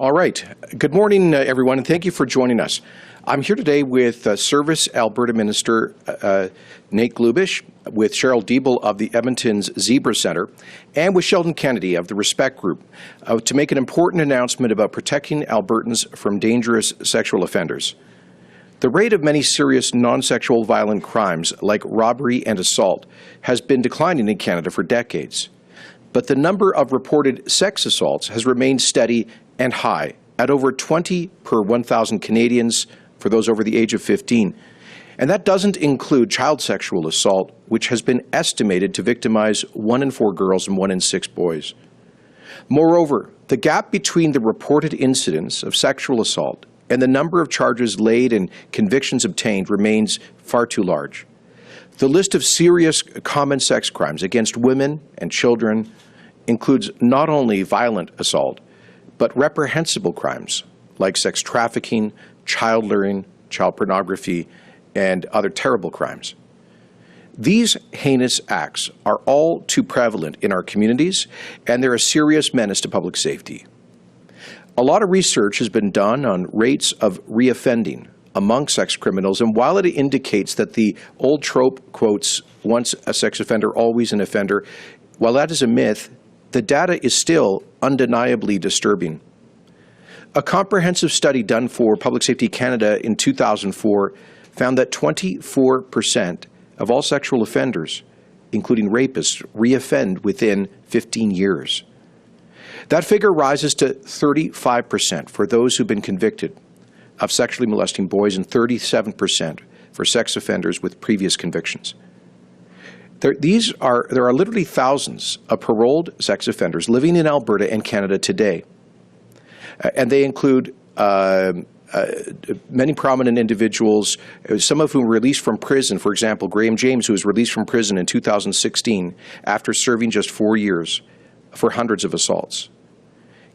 All right. Good morning, everyone, and thank you for joining us. I'm here today with Service Alberta Minister Nate Glubish, with Cheryl Diebel of the Edmonton's Zebra Centre, and with Sheldon Kennedy of the Respect Group to make an important announcement about protecting Albertans from dangerous sexual offenders. The rate of many serious non-sexual violent crimes, like robbery and assault, has been declining in Canada for decades. But the number of reported sex assaults has remained steady and high, at over 20 per 1,000 Canadians for those over the age of 15. And that doesn't include child sexual assault, which has been estimated to victimize 1 in 4 girls and 1 in 6 boys. Moreover, the gap between the reported incidents of sexual assault and the number of charges laid and convictions obtained remains far too large. The list of serious common sex crimes against women and children includes not only violent assault, but reprehensible crimes like sex trafficking, child luring, child pornography, and other terrible crimes. These heinous acts are all too prevalent in our communities, and they're a serious menace to public safety. A lot of research has been done on rates of reoffending among sex criminals, and while it indicates that the old trope quotes, once a sex offender, always an offender, while that is a myth, the data is still undeniably disturbing. A comprehensive study done for Public Safety Canada in 2004 found that 24% of all sexual offenders, including rapists, reoffend within 15 years. That figure rises to 35% for those who've been convicted of sexually molesting boys and 37% for sex offenders with previous convictions. There are literally thousands of paroled sex offenders living in Alberta and Canada today. And they include many prominent individuals, some of whom were released from prison. For example, Graham James, who was released from prison in 2016 after serving just 4 years for hundreds of assaults.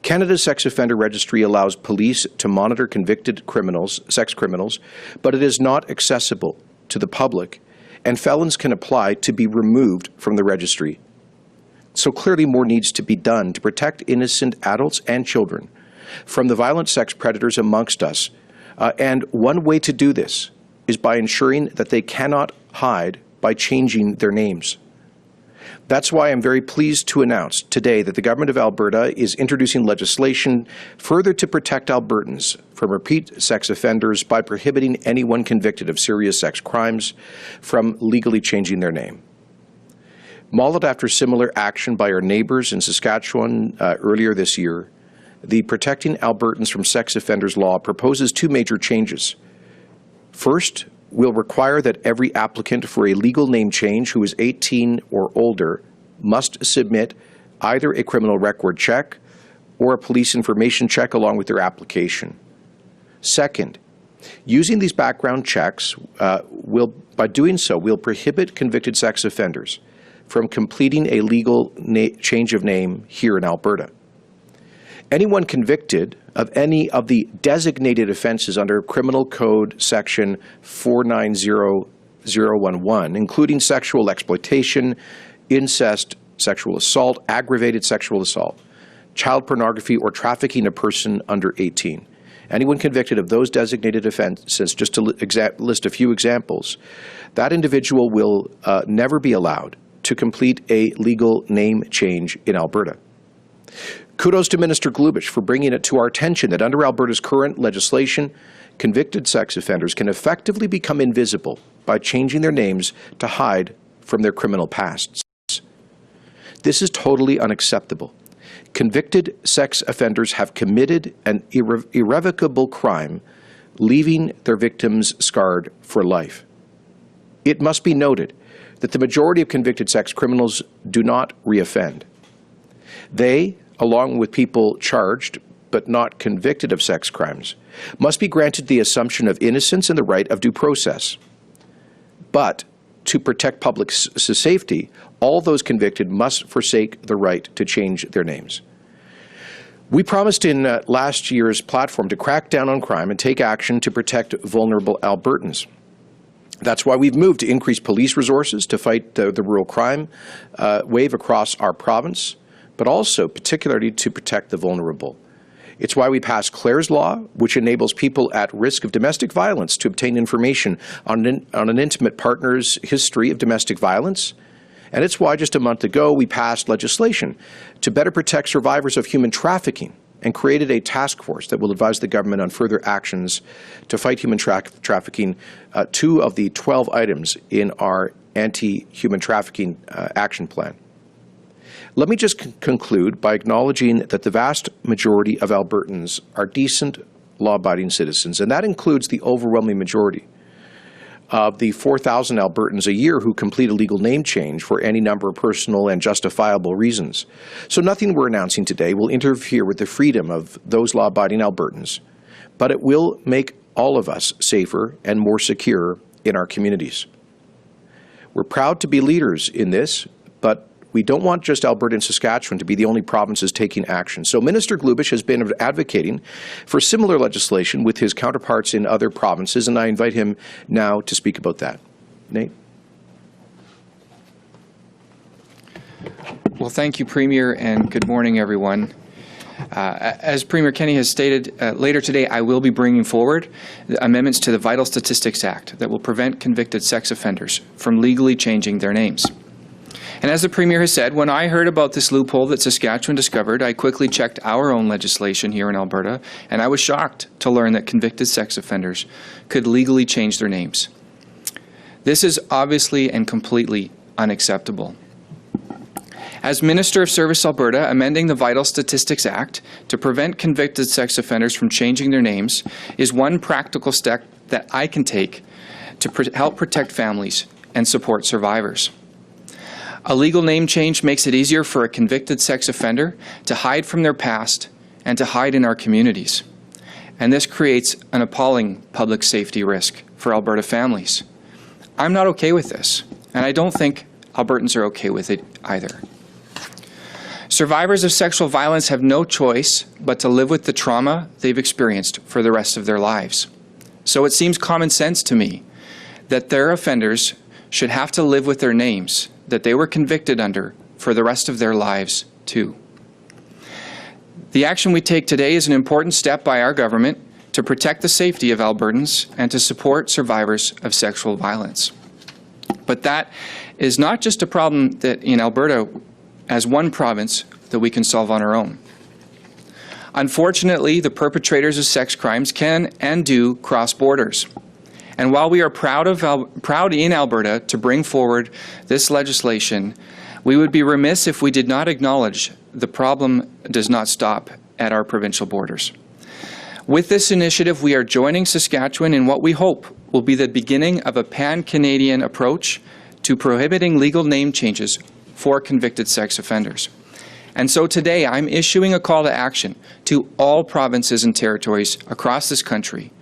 Canada's sex offender registry allows police to monitor convicted criminals, sex criminals, but it is not accessible to the public, and felons can apply to be removed from the registry. So clearly more needs to be done to protect innocent adults and children from the violent sex predators amongst us. And one way to do this is by ensuring that they cannot hide by changing their names. That's why I'm very pleased to announce today that the Government of Alberta is introducing legislation further to protect Albertans from repeat sex offenders by prohibiting anyone convicted of serious sex crimes from legally changing their name. Modeled after similar action by our neighbours in Saskatchewan earlier this year, the Protecting Albertans from Sex Offenders law proposes 2 major changes. First, we'll require that every applicant for a legal name change who is 18 or older must submit either a criminal record check or a police information check along with their application. Second, using these background checks, by doing so, we'll prohibit convicted sex offenders from completing a legal change of name here in Alberta. Anyone convicted of any of the designated offenses under Criminal Code Section 490011, including sexual exploitation, incest, sexual assault, aggravated sexual assault, child pornography, or trafficking a person under 18. Anyone convicted of those designated offenses, just to list a few examples, that individual will never be allowed to complete a legal name change in Alberta. Kudos to Minister Glubish for bringing it to our attention that under Alberta's current legislation, convicted sex offenders can effectively become invisible by changing their names to hide from their criminal pasts. This is totally unacceptable. Convicted sex offenders have committed an irrevocable crime, leaving their victims scarred for life. It must be noted that the majority of convicted sex criminals do not reoffend. They, along with people charged but not convicted of sex crimes, must be granted the assumption of innocence and the right of due process. But to protect public safety, all those convicted must forsake the right to change their names. We promised in last year's platform to crack down on crime and take action to protect vulnerable Albertans. That's why we've moved to increase police resources to fight the rural crime wave across our province, but also particularly to protect the vulnerable. It's why we passed Clare's Law, which enables people at risk of domestic violence to obtain information on an intimate partner's history of domestic violence. And it's why just a month ago we passed legislation to better protect survivors of human trafficking and created a task force that will advise the government on further actions to fight human trafficking, 2 of the 12 items in our anti-human trafficking action plan. Let me just conclude by acknowledging that the vast majority of Albertans are decent, law-abiding citizens, and that includes the overwhelming majority of the 4,000 Albertans a year who complete a legal name change for any number of personal and justifiable reasons. So nothing we're announcing today will interfere with the freedom of those law-abiding Albertans, but it will make all of us safer and more secure in our communities. We're proud to be leaders in this, but we don't want just Alberta and Saskatchewan to be the only provinces taking action. So Minister Glubish has been advocating for similar legislation with his counterparts in other provinces, and I invite him now to speak about that. Nate? Well, thank you, Premier, and good morning, everyone. As Premier Kenney has stated, later today I will be bringing forward amendments to the Vital Statistics Act that will prevent convicted sex offenders from legally changing their names. And as the Premier has said, when I heard about this loophole that Saskatchewan discovered, I quickly checked our own legislation here in Alberta, and I was shocked to learn that convicted sex offenders could legally change their names. This is obviously and completely unacceptable. As Minister of Service Alberta, amending the Vital Statistics Act to prevent convicted sex offenders from changing their names is one practical step that I can take to help protect families and support survivors. A legal name change makes it easier for a convicted sex offender to hide from their past and to hide in our communities. And this creates an appalling public safety risk for Alberta families. I'm not okay with this, and I don't think Albertans are okay with it either. Survivors of sexual violence have no choice but to live with the trauma they've experienced for the rest of their lives. So it seems common sense to me that their offenders should have to live with their names that they were convicted under for the rest of their lives, too. The action we take today is an important step by our government to protect the safety of Albertans and to support survivors of sexual violence. But that is not just a problem that in Alberta as one province that we can solve on our own. Unfortunately, the perpetrators of sex crimes can and do cross borders. And while we are proud in Alberta to bring forward this legislation, we would be remiss if we did not acknowledge the problem does not stop at our provincial borders. With this initiative, we are joining Saskatchewan in what we hope will be the beginning of a pan-Canadian approach to prohibiting legal name changes for convicted sex offenders. And so today, I'm issuing a call to action to all provinces and territories across this country.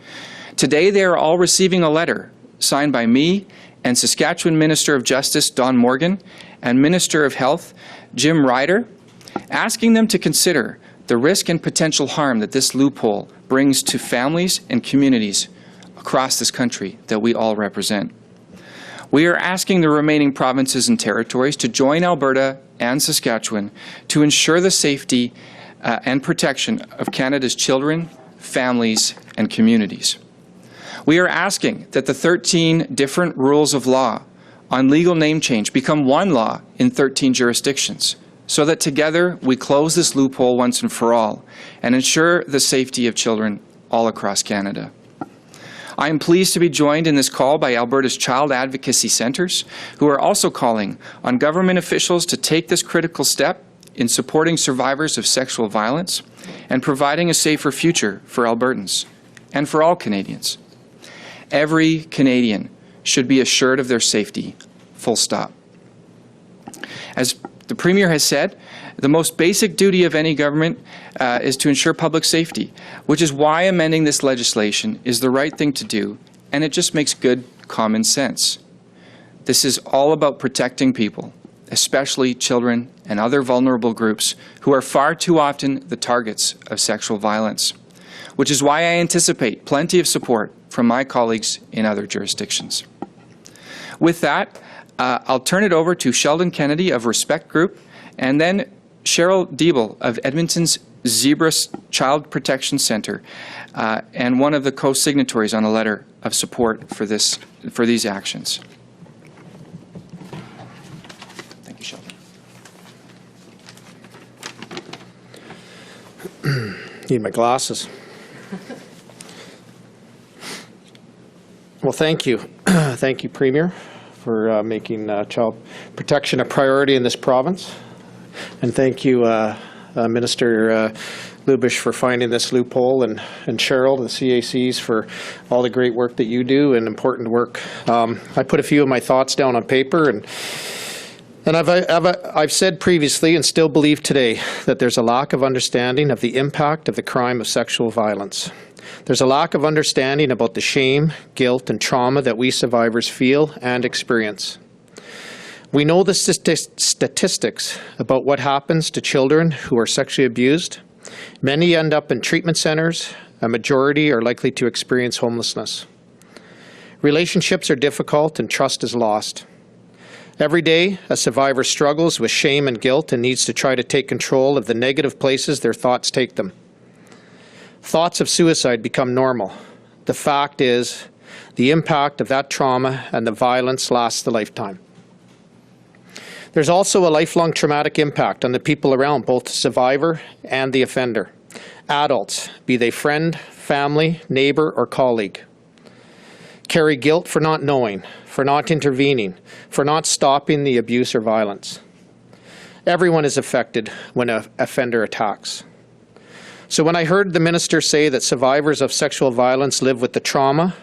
Today, they are all receiving a letter signed by me and Saskatchewan Minister of Justice Don Morgan and Minister of Health Jim Ryder, asking them to consider the risk and potential harm that this loophole brings to families and communities across this country that we all represent. We are asking the remaining provinces and territories to join Alberta and Saskatchewan to ensure the safety and protection of Canada's children, families, and communities. We are asking that the 13 different rules of law on legal name change become one law in 13 jurisdictions, so that together we close this loophole once and for all and ensure the safety of children all across Canada. I am pleased to be joined in this call by Alberta's child advocacy centres, who are also calling on government officials to take this critical step in supporting survivors of sexual violence and providing a safer future for Albertans and for all Canadians. Every Canadian should be assured of their safety, full stop. As the Premier has said, the most basic duty of any government is to ensure public safety, which is why amending this legislation is the right thing to do, and it just makes good common sense. This is all about protecting people, especially children and other vulnerable groups who are far too often the targets of sexual violence, which is why I anticipate plenty of support from my colleagues in other jurisdictions. With that, I'll turn it over to Sheldon Kennedy of Respect Group, and then Cheryl Diebel of Edmonton's Zebra Child Protection Center, and one of the co-signatories on a letter of support for these actions. Thank you, Sheldon. Need my glasses. Well, thank you. Thank you, Premier, for making child protection a priority in this province. And thank you, Minister Glubish, for finding this loophole, and Cheryl, the CACs, for all the great work that you do and important work. I put a few of my thoughts down on paper, and I've said previously and still believe today that there's a lack of understanding of the impact of the crime of sexual violence. There's a lack of understanding about the shame, guilt, and trauma that we survivors feel and experience. We know the statistics about what happens to children who are sexually abused. Many end up in treatment centers. A majority are likely to experience homelessness. Relationships are difficult and trust is lost. Every day, a survivor struggles with shame and guilt and needs to try to take control of the negative places their thoughts take them. Thoughts of suicide become normal. The fact is, the impact of that trauma and the violence lasts a lifetime. There's also a lifelong traumatic impact on the people around both the survivor and the offender. Adults, be they friend, family, neighbor, or colleague, carry guilt for not knowing, for not intervening, for not stopping the abuse or violence. Everyone is affected when an offender attacks. So when I heard the minister say that survivors of sexual violence live with the trauma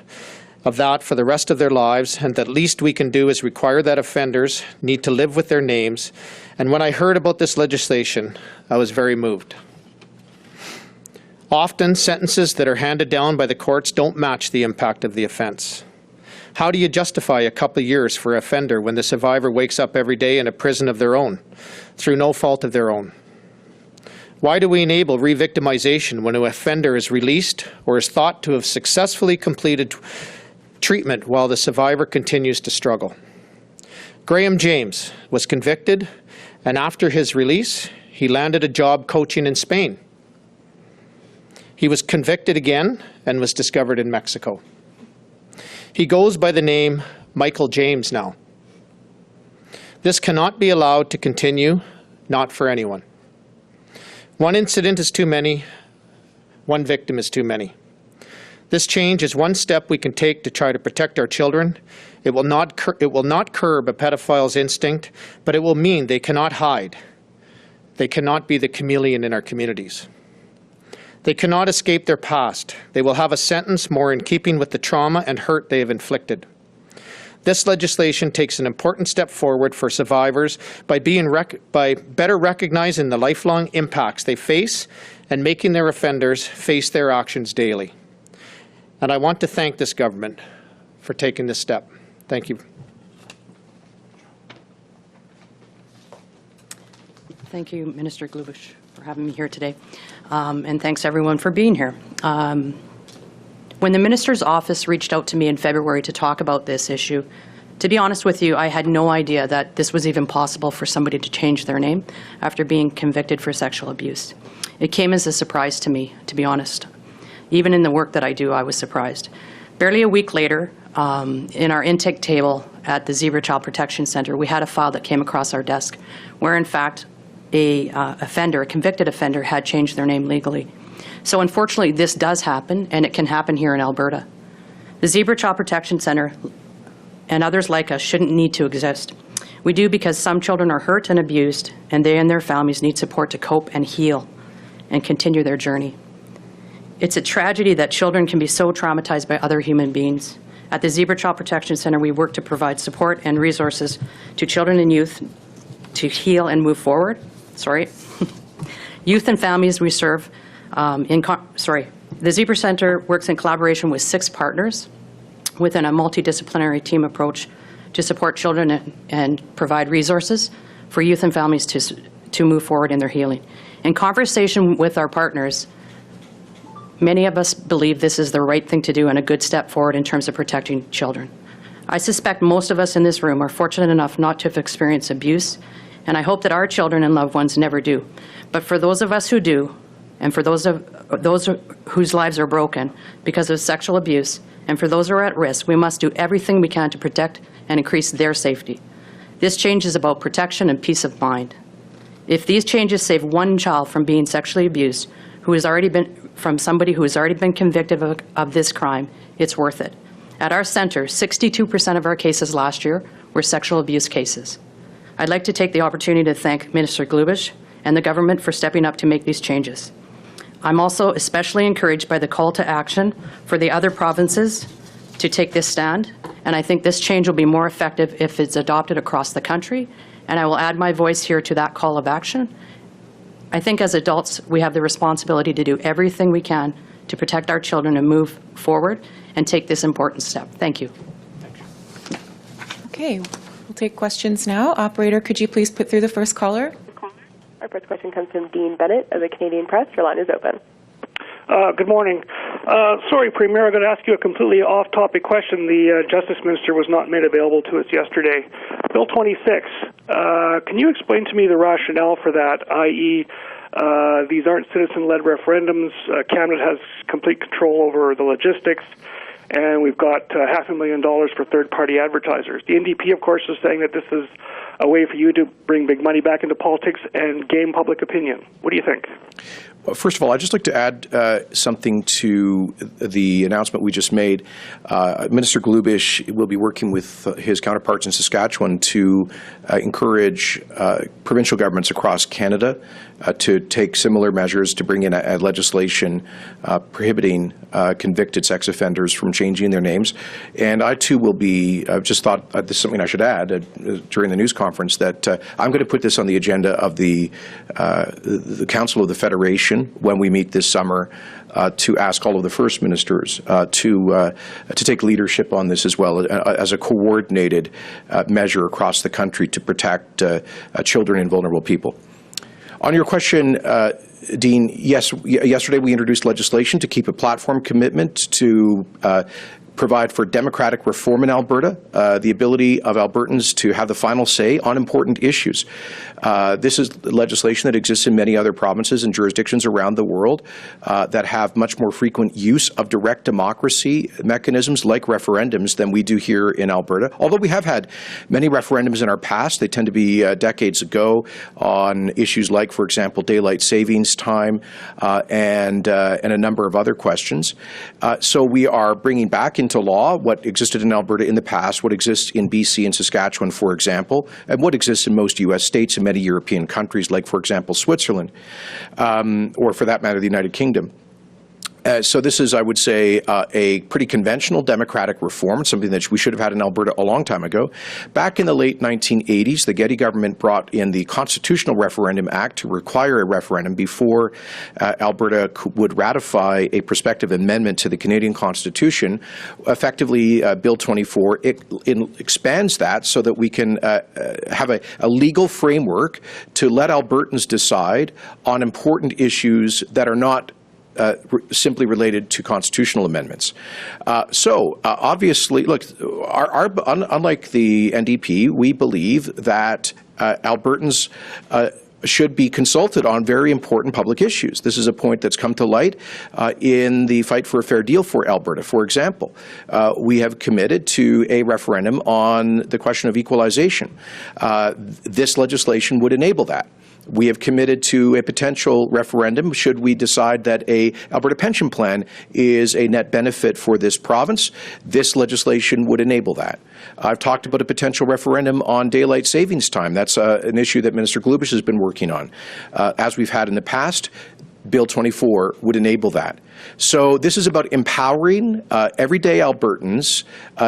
of that for the rest of their lives, and that least we can do is require that offenders need to live with their names, and when I heard about this legislation, I was very moved. Often, sentences that are handed down by the courts don't match the impact of the offense. How do you justify a couple of years for an offender when the survivor wakes up every day in a prison of their own, through no fault of their own? Why do we enable re-victimization when an offender is released or is thought to have successfully completed treatment while the survivor continues to struggle? Graham James was convicted, and after his release, he landed a job coaching in Spain. He was convicted again and was discovered in Mexico. He goes by the name Michael James now. This cannot be allowed to continue, not for anyone. One incident is too many. One victim is too many. This change is one step we can take to try to protect our children. It will not curb a pedophile's instinct, but it will mean they cannot hide. They cannot be the chameleon in our communities. They cannot escape their past. They will have a sentence more in keeping with the trauma and hurt they have inflicted. This legislation takes an important step forward for survivors by better recognizing the lifelong impacts they face and making their offenders face their actions daily. And I want to thank this government for taking this step. Thank you. Thank you, Minister Glubish, for having me here today. And thanks everyone for being here. When the minister's office reached out to me in February to talk about this issue, to be honest with you, I had no idea that this was even possible for somebody to change their name after being convicted for sexual abuse. It came as a surprise to me, to be honest. Even in the work that I do, I was surprised. Barely a week later, in our intake table at the Zebra Child Protection Center, we had a file that came across our desk where, in fact, a convicted offender had changed their name legally. So unfortunately, this does happen, and it can happen here in Alberta. The Zebra Child Protection Center and others like us shouldn't need to exist. We do because some children are hurt and abused, and they and their families need support to cope and heal and continue their journey. It's a tragedy that children can be so traumatized by other human beings. At the Zebra Child Protection Center, we work to provide support and resources to children and youth to heal and move forward. Youth and families we serve the Zebra Center works in collaboration with 6 partners within a multidisciplinary team approach to support children and provide resources for youth and families to move forward in their healing. In conversation with our partners, many of us believe this is the right thing to do and a good step forward in terms of protecting children. I suspect most of us in this room are fortunate enough not to have experienced abuse, and I hope that our children and loved ones never do. But for those of us who do, and for those whose lives are broken because of sexual abuse, and for those who are at risk, we must do everything we can to protect and increase their safety. This change is about protection and peace of mind. If these changes save one child from being sexually abused, from somebody who has already been convicted of this crime, it's worth it. At our center, 62% of our cases last year were sexual abuse cases. I'd like to take the opportunity to thank Minister Glubish and the government for stepping up to make these changes. I'm also especially encouraged by the call to action for the other provinces to take this stand, and I think this change will be more effective if it's adopted across the country, and I will add my voice here to that call of action. I think as adults, we have the responsibility to do everything we can to protect our children and move forward and take this important step. Thank you. Okay, we'll take questions now. Operator, could you please put through the first caller? Our first question comes from Dean Bennett of the Canadian Press. Your line is open. Good morning. Sorry, Premier, I'm going to ask you a completely off-topic question. The Justice Minister was not made available to us yesterday. Bill 26, can you explain to me the rationale for that, i.e., these aren't citizen-led referendums, Canada has complete control over the logistics, and we've got $500,000 for third-party advertisers. The NDP, of course, is saying that this is a way for you to bring big money back into politics and game public opinion. What do you think? Well, first of all, I'd just like to add something to the announcement we just made. Minister Glubish will be working with his counterparts in Saskatchewan to encourage provincial governments across Canada to take similar measures to bring in a legislation prohibiting convicted sex offenders from changing their names. And I, too, will be, I've just thought this is something I should add during the news conference, that I'm going to put this on the agenda of the Council of the Federation when we meet this summer to ask all of the First Ministers to take leadership on this as well as a coordinated measure across the country to protect children and vulnerable people. On your question, Dean, yes, yesterday we introduced legislation to keep a platform commitment to provide for democratic reform in Alberta, the ability of Albertans to have the final say on important issues. This is legislation that exists in many other provinces and jurisdictions around the world that have much more frequent use of direct democracy mechanisms like referendums than we do here in Alberta. Although we have had many referendums in our past, they tend to be decades ago on issues like, for example, daylight savings time and a number of other questions. So we are bringing back into law what existed in Alberta in the past, what exists in BC and Saskatchewan, for example, and what exists in most U.S. states and many European countries, like, for example, Switzerland, or for that matter, the United Kingdom. So this is, I would say, a pretty conventional democratic reform, something that we should have had in Alberta a long time ago. Back in the late 1980s, the Getty government brought in the Constitutional Referendum Act to require a referendum before Alberta would ratify a prospective amendment to the Canadian Constitution. Effectively, Bill 24 it expands that so that we can have a legal framework to let Albertans decide on important issues that are not simply related to constitutional amendments. Obviously, look, unlike the NDP, we believe that Albertans should be consulted on very important public issues. This is a point that's come to light in the fight for a fair deal for Alberta. For example, we have committed to a referendum on the question of equalization. This legislation would enable that. We have committed to a potential referendum should we decide that a Alberta pension plan is a net benefit for this province. This legislation would enable that. I've talked about a potential referendum on daylight savings time. That's an issue that Minister Glubish has been working on. As we've had in the past, Bill 24 would enable that. So this is about empowering everyday Albertans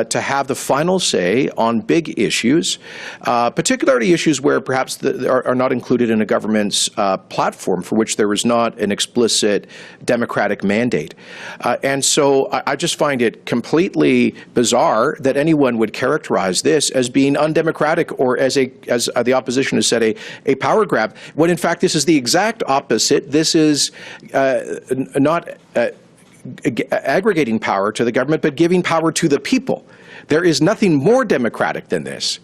to have the final say on big issues, particularly issues where perhaps are not included in a government's platform for which there is not an explicit democratic mandate. And so I just find it completely bizarre that anyone would characterize this as being undemocratic or as the opposition has said, a power grab, when in fact this is the exact opposite. This is not aggregating power to the government, but giving power to the people. There is nothing more democratic than this.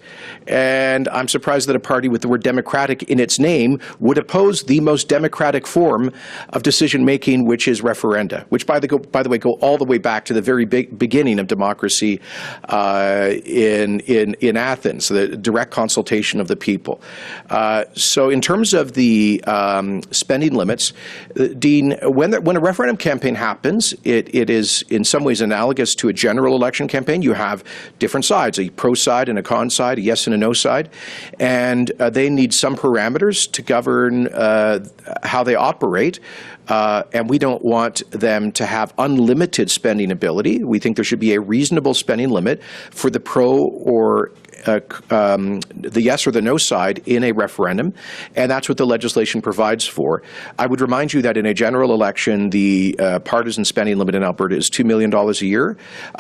And I'm surprised that a party with the word democratic in its name would oppose the most democratic form of decision-making, which is referenda, which, by the way, go all the way back to the very beginning of democracy in Athens, the direct consultation of the people. So in terms of the spending limits, Dean, when a referendum campaign happens, it is in some ways analogous to a general election campaign. You have different sides, a pro side and a con side, a yes and a no side, and they need some parameters to govern how they operate. And we don't want them to have unlimited spending ability. We think there should be a reasonable spending limit for the pro or the yes or the no side in a referendum, and that's what the legislation provides for. I would remind you that in a general election, the partisan spending limit in Alberta is $2 million a year.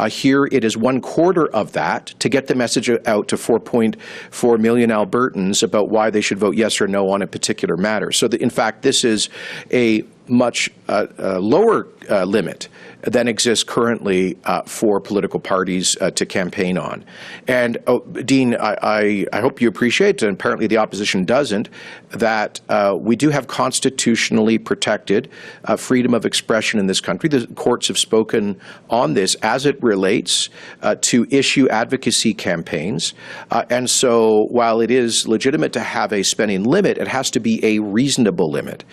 Here it is 1/4 of that to get the message out to 4.4 million Albertans about why they should vote yes or no on a particular matter. So in fact, this is a much lower limit than exists currently for political parties to campaign on. And Dean, I hope you appreciate, and apparently the opposition doesn't, that we do have constitutionally protected freedom of expression in this country. The courts have spoken on this as it relates to issue advocacy campaigns. And so while it is legitimate to have a spending limit, it has to be a reasonable limit.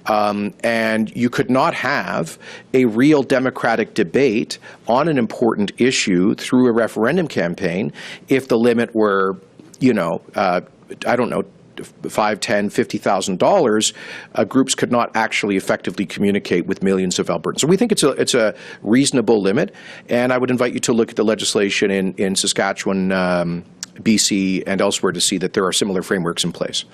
And you could not have a real democratic debate on an important issue through a referendum campaign if the limit were, I don't know, $5,000, $10,000, $50,000, groups could not actually effectively communicate with millions of Albertans. So we think it's a reasonable limit, and I would invite you to look at the legislation in Saskatchewan, BC, and elsewhere to see that there are similar frameworks in place.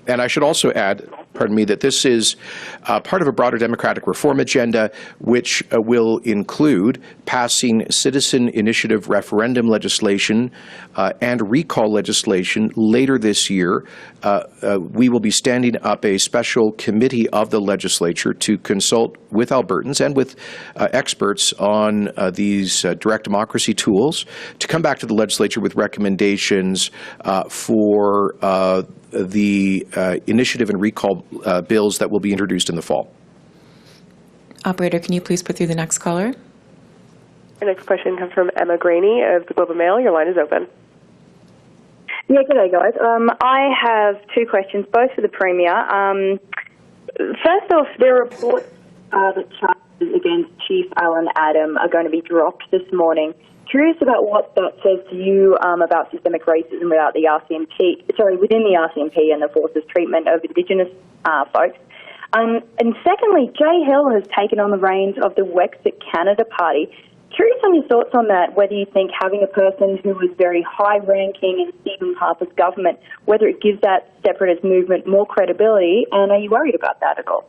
And I should also add, that this is part of a broader democratic reform agenda, which will include passing citizen initiative referendum legislation and recall legislation later this year. We will be standing up a special committee of the legislature to consult with Albertans and with experts on these direct democracy tools to come back to the legislature with recommendations for the initiative and recall bills that will be introduced in the fall. Operator, can you please put through the next caller? Our next question comes from Emma Graney of the Globe and Mail. Your line is open. Yeah, g'day guys. I have two questions, both for the Premier. First off, there are reports that charges against Chief Alan Adam are going to be dropped this morning. Curious about what that says to you about systemic racism within the RCMP and the force's treatment of Indigenous folks. And secondly, Jay Hill has taken on the reins of the Wexit Canada Party. Curious on your thoughts on that, whether you think having a person who was very high-ranking in Stephen Harper's government, whether it gives that separatist movement more credibility, and are you worried about that at all?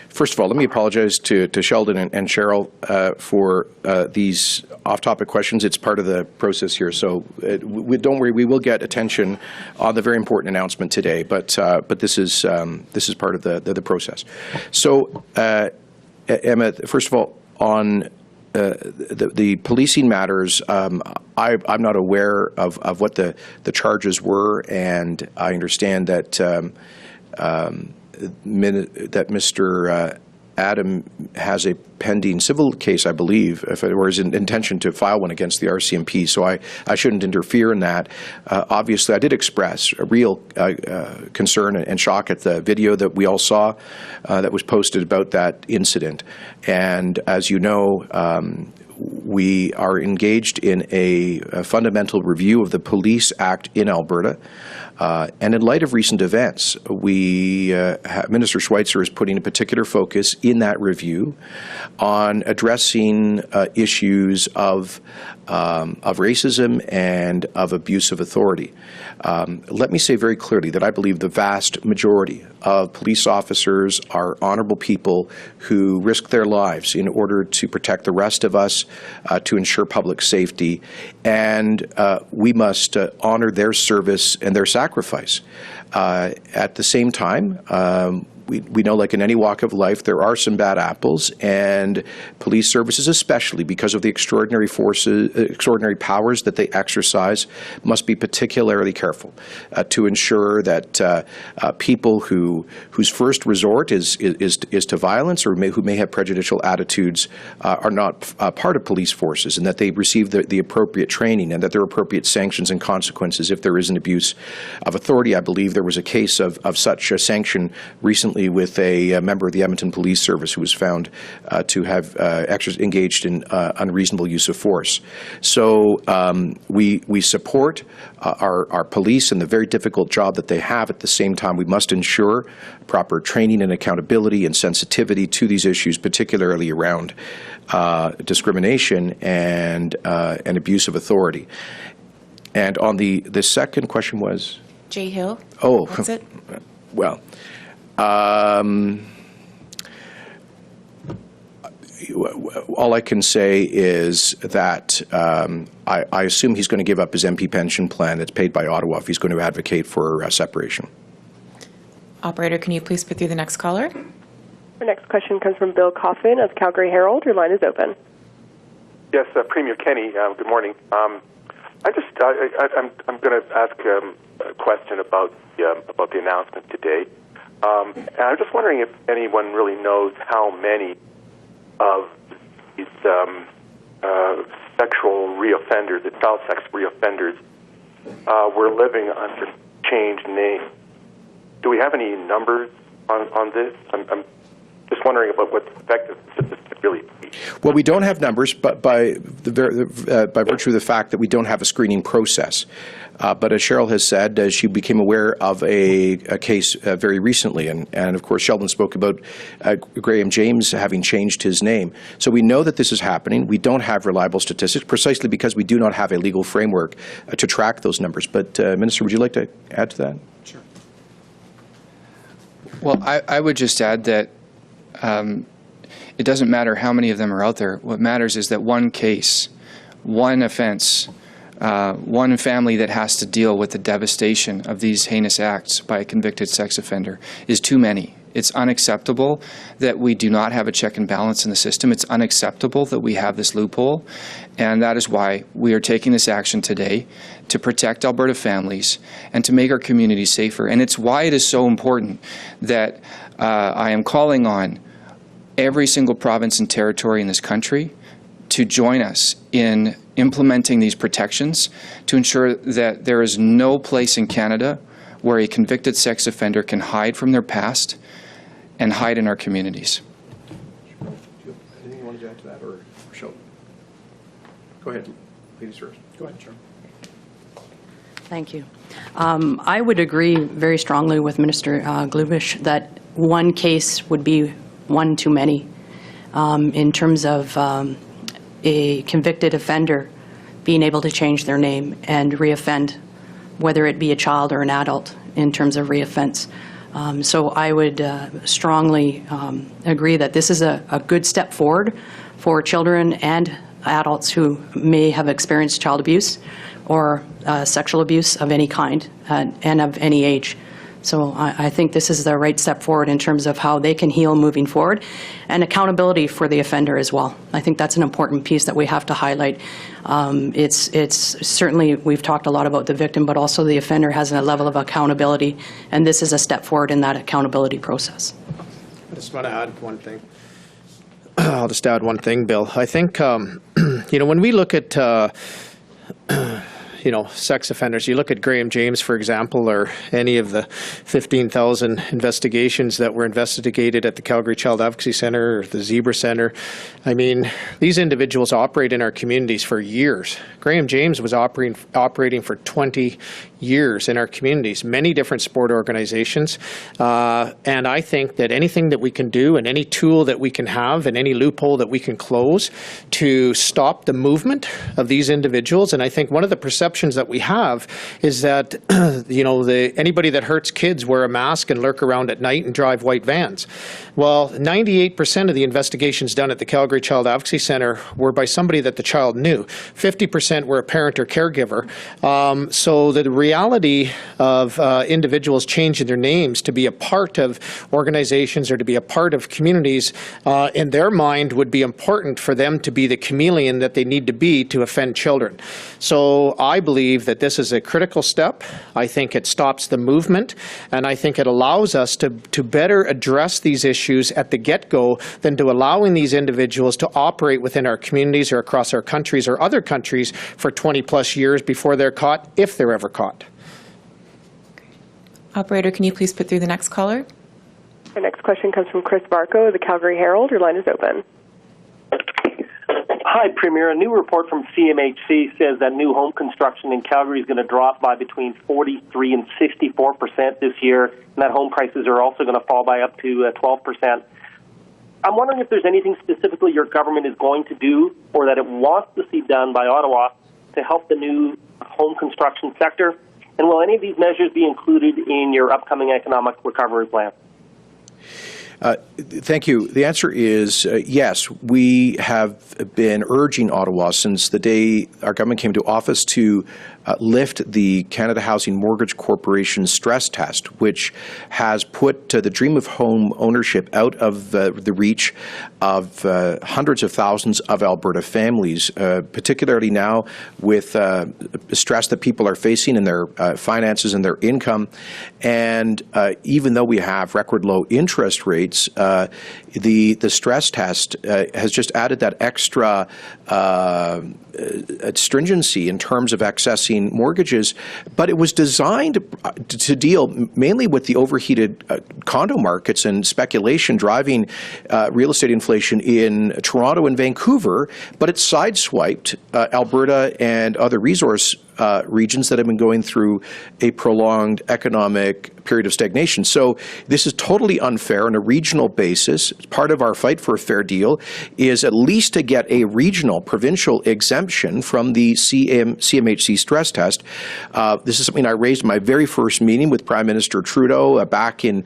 First of all, let me apologize to Sheldon and Cheryl for these off-topic questions. It's part of the process here, so don't worry. We will get attention on the very important announcement today. But this is part of the process. So, Emma, first of all, on the policing matters, I'm not aware of what the charges were, and I understand that. That Mr. Adam has a pending civil case, I believe, or his intention to file one against the RCMP, so I shouldn't interfere in that. Obviously, I did express a real concern and shock at the video that we all saw that was posted about that incident. And as you know, we are engaged in a fundamental review of the Police Act in Alberta. And in light of recent events, Minister Schweitzer is putting a particular focus in that review on addressing issues of racism and of abuse of authority. Let me say very clearly that I believe the vast majority of police officers are honorable people who risk their lives in order to protect the rest of us, to ensure public safety, and we must honor their service and their sacrifice. At the same time, we know, like in any walk of life, there are some bad apples, and police services, especially because of the extraordinary powers that they exercise, must be particularly careful to ensure that people whose first resort is to violence, or who may have prejudicial attitudes, are not part of police forces, and that they receive the appropriate training, and that there are appropriate sanctions and consequences if there is an abuse of authority. I believe there was a case of such a sanction recently with a member of the Edmonton Police Service who was found to have engaged in unreasonable use of force. So we support our police and the very difficult job that they have. At the same time, we must ensure proper training and accountability and sensitivity to these issues, particularly around discrimination and abuse of authority. And on the second question was? Jay Hill. Oh. That's it. Well, all I can say is that I assume he's going to give up his MP pension plan that's paid by Ottawa if he's going to advocate for separation. Operator, can you please put through the next caller? Our next question comes from Bill Coffin of Calgary Herald. Your line is open. Yes, Premier Kenney, good morning. I'm going to ask a question about the announcement today. And I'm just wondering if anyone really knows how many of these sexual reoffenders, the child sex reoffenders, were living under changed names. Do we have any numbers on this? I'm just wondering about what the effect of this could really be. Well, we don't have numbers, but by virtue of the fact that we don't have a screening process. But as Cheryl has said, she became aware of a case very recently, and of course Sheldon spoke about Graham James having changed his name. So we know that this is happening. We don't have reliable statistics, precisely because we do not have a legal framework to track those numbers. But Minister, would you like to add to that? Sure. Well, I would just add that it doesn't matter how many of them are out there. What matters is that one case, one offense, one family that has to deal with the devastation of these heinous acts by a convicted sex offender is too many. It's unacceptable that we do not have a check and balance in the system. It's unacceptable that we have this loophole, and that is why we are taking this action today to protect Alberta families and to make our communities safer. And it's why it is so important that I am calling on every single province and territory in this country to join us in implementing these protections to ensure that there is no place in Canada where a convicted sex offender can hide from their past and hide in our communities. Anything you want to add to that, or Sheldon? Go ahead, ladies first. Go ahead, Cheryl. Thank you. I would agree very strongly with Minister Glubish that one case would be one too many in terms of a convicted offender being able to change their name and reoffend, whether it be a child or an adult, in terms of reoffense. So I would strongly agree that this is a good step forward for children and adults who may have experienced child abuse or sexual abuse of any kind and of any age. So I think this is the right step forward in terms of how they can heal moving forward, and accountability for the offender as well. I think that's an important piece that we have to highlight. It's certainly, we've talked a lot about the victim, but also the offender has a level of accountability, and this is a step forward in that accountability process. I just want to add one thing. I'll just add one thing, Bill. I think, when we look at sex offenders. You look at Graham James, for example, or any of the 15,000 investigations that were investigated at the Calgary Child Advocacy Centre or the Zebra Centre. I mean, these individuals operate in our communities for years. Graham James was operating for 20 years in our communities, many different sport organizations. And I think that anything that we can do and any tool that we can have and any loophole that we can close to stop the movement of these individuals, and I think one of the perceptions misconceptions that we have is that, anybody that hurts kids wear a mask and lurk around at night and drive white vans. Well, 98% of the investigations done at the Calgary Child Advocacy Centre were by somebody that the child knew. 50% were a parent or caregiver. So the reality of individuals changing their names to be a part of organizations or to be a part of communities, in their mind, would be important for them to be the chameleon that they need to be to offend children. So I believe that this is a critical step. I think it stops the movement, and I think it allows us to better address these issues at the get-go than to allowing these individuals to operate within our communities or across our countries or other countries for 20-plus years before they're caught, if they're ever caught. Operator, can you please put through the next caller? Our next question comes from Chris Barco of the Calgary Herald. Your line is open. Hi, Premier. A new report from CMHC says that new home construction in Calgary is going to drop by between 43 and 64% this year, and that home prices are also going to fall by up to 12%. I'm wondering if there's anything specifically your government is going to do or that it wants to see done by Ottawa to help the new home construction sector, and will any of these measures be included in your upcoming economic recovery plan? Thank you. The answer is yes. We have been urging Ottawa since the day our government came to office to lift the Canada Housing Mortgage Corporation stress test, which has put the dream of home ownership out of the reach of hundreds of thousands of Alberta families, particularly now with stress that people are facing in their finances and their income. And even though we have record low interest rates, the stress test has just added that extra stringency in terms of accessing mortgages, but it was designed to deal mainly with the overheated condo markets and speculation driving real estate inflation in Toronto and Vancouver, but it sideswiped Alberta and other resource regions that have been going through a prolonged economic period of stagnation. So this is totally unfair on a regional basis. Part of our fight for a fair deal is at least to get a regional, provincial exemption from the CMHC stress test. This is something I raised in my very first meeting with Prime Minister Trudeau back in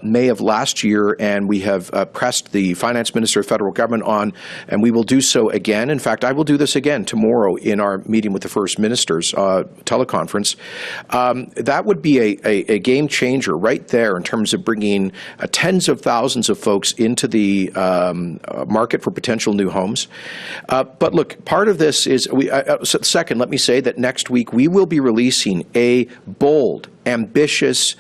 May of last year, and we have pressed the Finance Minister of Federal Government on, and we will do so again. In fact, I will do this again tomorrow in our meeting with the First Minister's teleconference. That would be a game changer right there in terms of bringing tens of thousands of folks into the market for potential new homes. But look, part of this is, second, let me say that next week we will be releasing a bold, ambitious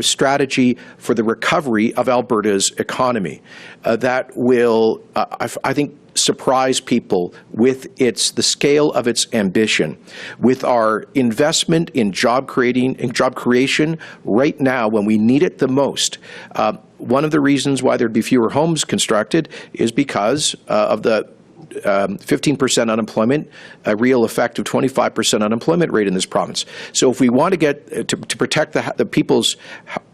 strategy for the recovery of Alberta's economy that will, I think, surprise people with the scale of its ambition, with our investment in job creation right now when we need it the most. One of the reasons why there'd be fewer homes constructed is because of the 15% unemployment, a real effective 25% unemployment rate in this province. So if we want to get to protect the people's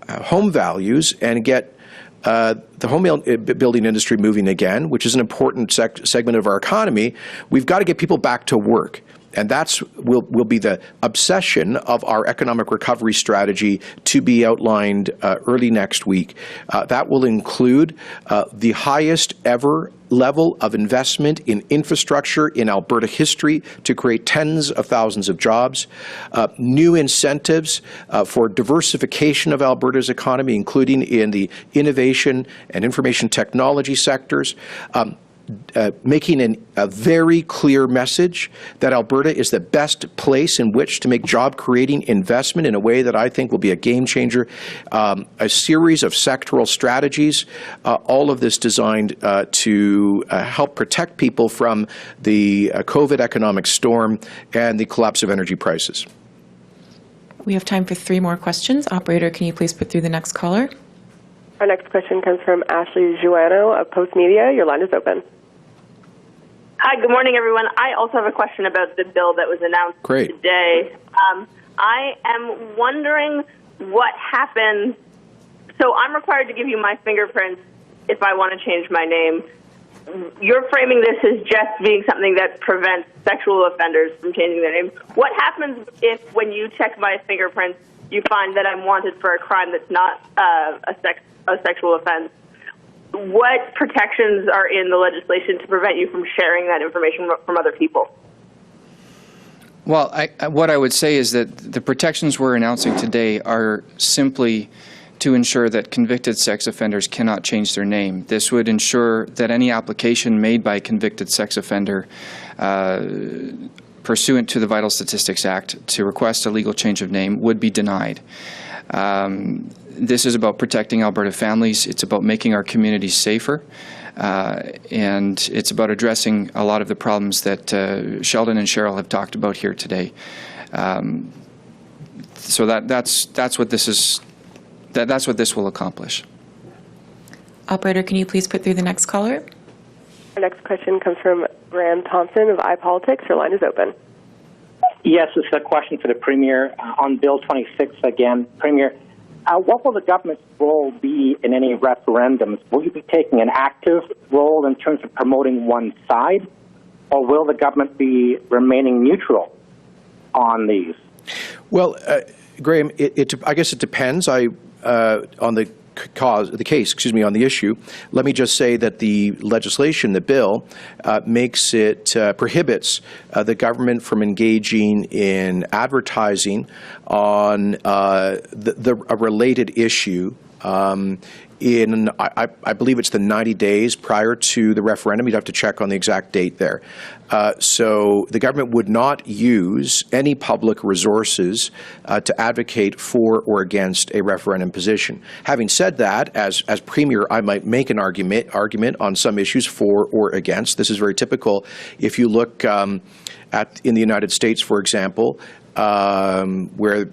home values and get the home building industry moving again, which is an important segment of our economy, we've got to get people back to work. And that's will be the obsession of our economic recovery strategy to be outlined early next week. That will include the highest ever level of investment in infrastructure in Alberta history to create tens of thousands of jobs, new incentives for diversification of Alberta's economy, including in the innovation and information technology sectors, making a very clear message that Alberta is the best place in which to make job-creating investment in a way that I think will be a game changer, a series of sectoral strategies, all of this designed to help protect people from the COVID economic storm and the collapse of energy prices. We have time for 3 more questions. Operator, can you please put through the next caller? Our next question comes from Ashley Juano of Post Media. Your line is open. Hi, good morning, everyone. I also have a question about the bill that was announced today. I am wondering what happens. So I'm required to give you my fingerprints if I want to change my name. you're framing this as just being something that prevents sexual offenders from changing their name. What happens if, when you check my fingerprints, you find that I'm wanted for a crime that's not a sexual offense? What protections are in the legislation to prevent you from sharing that information from other people? Well, what I would say is that the protections we're announcing today are simply to ensure that convicted sex offenders cannot change their name. This would ensure that any application made by a convicted sex offender pursuant to the Vital Statistics Act to request a legal change of name would be denied. This is about protecting Alberta families. It's about making our communities safer. And it's about addressing a lot of the problems that Sheldon and Cheryl have talked about here today. So that's what this is. That's what this will accomplish. Operator, can you please put through the next caller? Our next question comes from Graham Thompson of iPolitics. Your line is open. Yes, it's a question for the Premier on Bill 26 again. Premier, what will the government's role be in any referendums? Will you be taking an active role in terms of promoting one side, or will the government be remaining neutral on these? Well, Graham, I guess it depends on the on the issue. Let me just say that the legislation, the bill, makes it prohibits the government from engaging in advertising on a related issue in, I believe it's the 90 days prior to the referendum. You'd have to check on the exact date there. So the government would not use any public resources to advocate for or against a referendum position. Having said that, as Premier, I might make an argument on some issues for or against. This is very typical. If you look in the United States, for example, where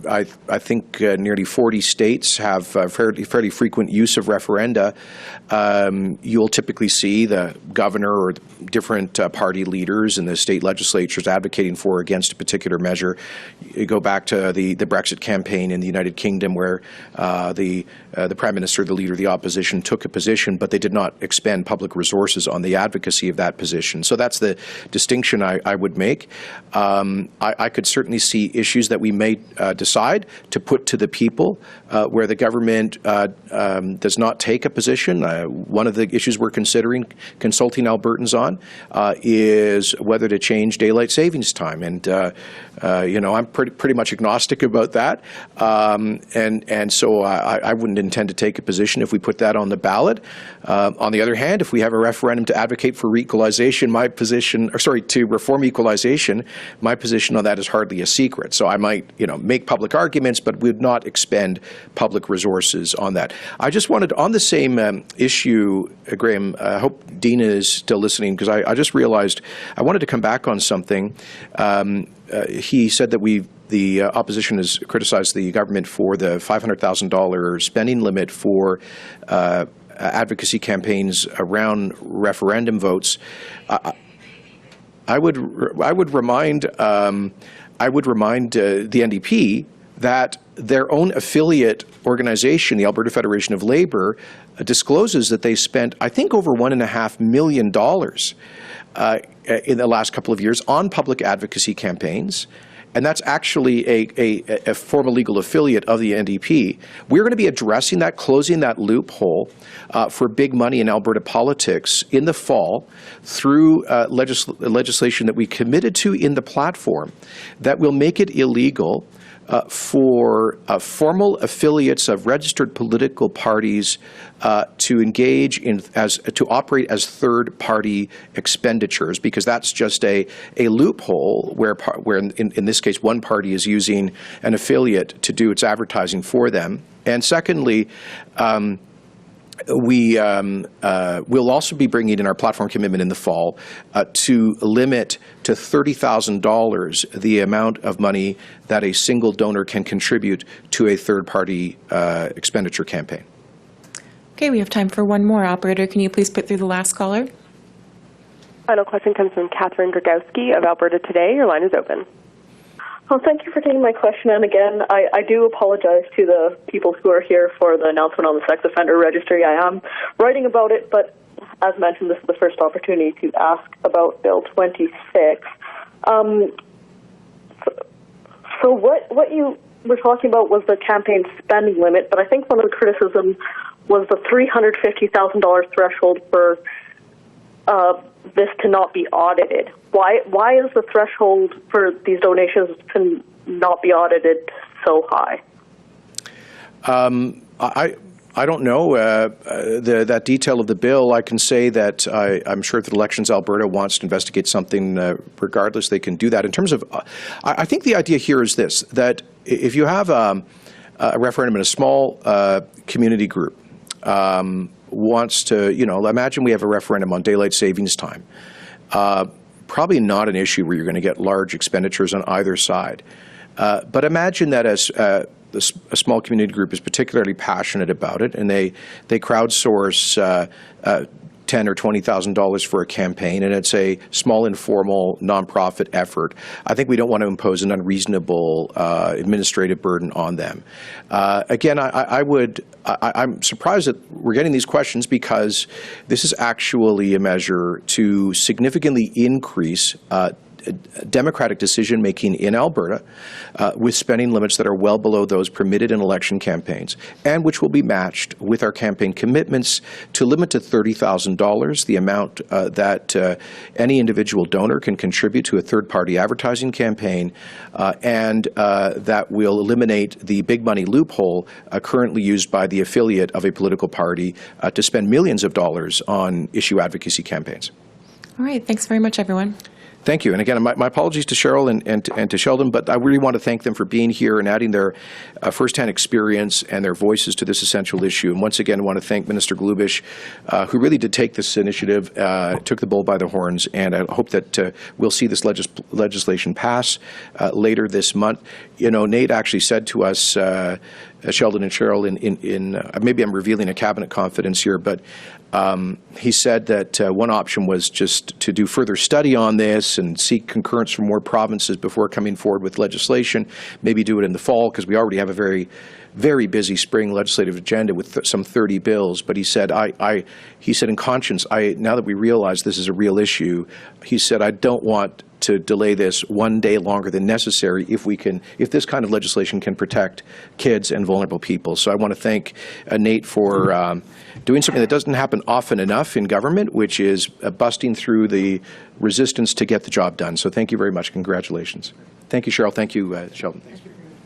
I think nearly 40 states have fairly frequent use of referenda. You'll typically see the governor or different party leaders in the state legislatures advocating for or against a particular measure. You go back to the Brexit campaign in the United Kingdom, where the Prime Minister, the leader of the opposition, took a position, but they did not expend public resources on the advocacy of that position. So that's the distinction I would make. I could certainly see issues that we may decide to put to the people where the government does not take a position. One of the issues we're considering consulting Albertans on is whether to change daylight savings time. And, I'm pretty much agnostic about that. And so I wouldn't intend to take a position if we put that on the ballot. On the other hand, if we have a referendum to advocate for equalization, to reform equalization, my position on that is hardly a secret. So I might, make public arguments, but would not expend public resources on that. I just wanted, on the same issue, Graham, I hope Dina is still listening, because I just realized I wanted to come back on something. He said that the opposition has criticized the government for the $500,000 spending limit for advocacy campaigns around referendum votes. I would remind the NDP that their own affiliate organization, the Alberta Federation of Labour, discloses that they spent, I think, over $1.5 million in the last couple of years on public advocacy campaigns. And that's actually a formal legal affiliate of the NDP. We're going to be addressing that, closing that loophole for big money in Alberta politics in the fall through legislation that we committed to in the platform that will make it illegal for formal affiliates of registered political parties to engage to operate as third-party expenditures, because that's just a loophole where in this case one party is using an affiliate to do its advertising for them. And secondly, we will also be bringing in our platform commitment in the fall to limit to $30,000 the amount of money that a single donor can contribute to a third-party expenditure campaign. Okay, we have time for one more. Operator, can you please put through the last caller? Final question comes from Catherine Grgowski of Alberta Today. Your line is open. Well, thank you for taking my question. And again, I do apologize to the people who are here for the announcement on the sex offender registry. I am writing about it, but as mentioned, this is the first opportunity to ask about Bill 26. So what you were talking about was the campaign spending limit, but I think one of the criticisms was the $350,000 threshold for this to not be audited. Why is the threshold for these donations to not be audited so high? I don't know that detail of the bill. I can say that I'm sure that Elections Alberta wants to investigate something. Regardless, they can do that. In terms of, I think the idea here is this: that if you have a referendum in a small community group wants to, imagine we have a referendum on daylight savings time. Probably not an issue where you're going to get large expenditures on either side. But imagine that as a small community group is particularly passionate about it, and they crowdsource $10,000 or $20,000 for a campaign, and it's a small, informal, nonprofit effort. I think we don't want to impose an unreasonable administrative burden on them. Again, I'm surprised that we're getting these questions because this is actually a measure to significantly increase democratic decision-making in Alberta with spending limits that are well below those permitted in election campaigns, and which will be matched with our campaign commitments to limit to $30,000 the amount that any individual donor can contribute to a third-party advertising campaign, and that will eliminate the big money loophole currently used by the affiliate of a political party to spend millions of dollars on issue advocacy campaigns. All right. Thanks very much, everyone. Thank you. And again, my apologies to Cheryl and to Sheldon, but I really want to thank them for being here and adding their firsthand experience and their voices to this essential issue. And once again, I want to thank Minister Glubish, who really did take this initiative, took the bull by the horns, and I hope that we'll see this legislation pass later this month. Nate actually said to us, Sheldon and Cheryl, in maybe I'm revealing a cabinet confidence here, but he said that one option was just to do further study on this and seek concurrence from more provinces before coming forward with legislation, maybe do it in the fall, because we already have a very, very busy spring legislative agenda with some 30 bills. But he said, he said in conscience, now that we realize this is a real issue, he said, I don't want to delay this one day longer than necessary if this kind of legislation can protect kids and vulnerable people. So I want to thank Nate for doing something that doesn't happen often enough in government, which is busting through the resistance to get the job done. So thank you very much. Congratulations. Thank you, Cheryl. Thank you, Sheldon.